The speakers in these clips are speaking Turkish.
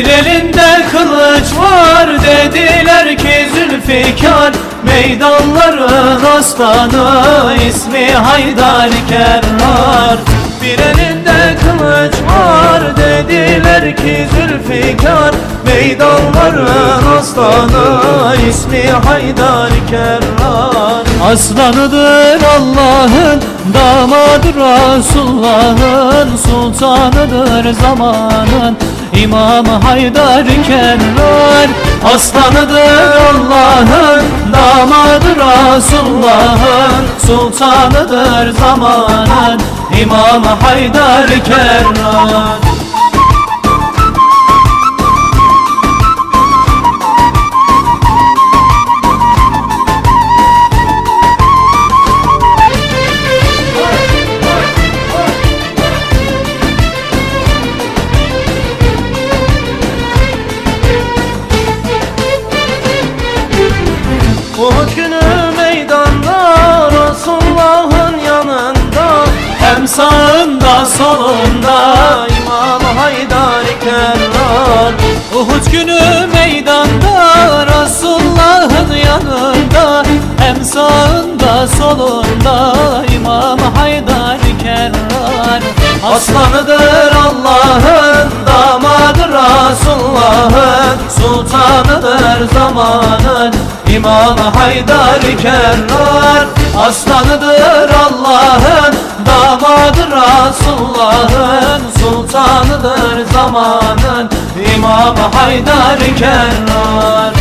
Bir elinde kılıç var, dediler ki Zülfikar. Meydanların aslanı, ismi Haydar Kerrar. Bir elinde kılıç var, dediler ki Zülfikar. Meydanların aslanı, ismi Haydar Kerrar. Aslanıdır Allah'ın, damadı Resulullah'ın, sultanıdır zamanın, İmam Haydar Kerrar. Aslanıdır Allah'ın, damadı Resulullah'ın, sultanıdır zamanın, İmam Haydar Kerrar. Uhud günü meydanda, Resulullah'ın yanında, hem sağında solunda İmam Haydar Kerrar. Uhud günü meydanda, Resulullah'ın yanında, hem sağında solunda İmam Haydar Kerrar. Aslanıdır Allah'ın, damadı Resulullah'ın, sultanıdır zamanın, İmam Haydar Kerrar. Aslanıdır Allah'ın, damadı Resulullah'ın, sultanıdır zamanın, İmam Haydar Kerrar.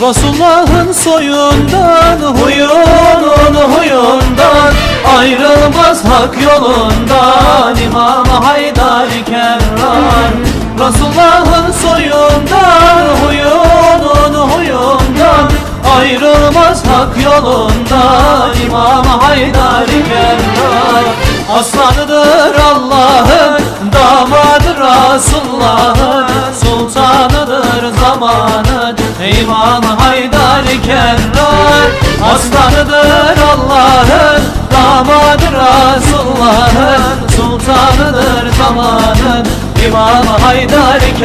Resulullah'ın soyundan, huyunun huyundan, ayrılmaz hak yolundan İmam Haydar Kerrar. Resulullah'ın soyundan, huyunun huyundan, ayrılmaz hak yolundan İmam Haydar Kerrar. Aslanıdır Allah'ın, damadı Resulullah'ın, sultanıdır zamanın, İmam Haydar Kerrar. Aslanıdır Allah'ın, damadı Resulullah'ın, sultanıdır zamanın, İmam Haydar Kerrar.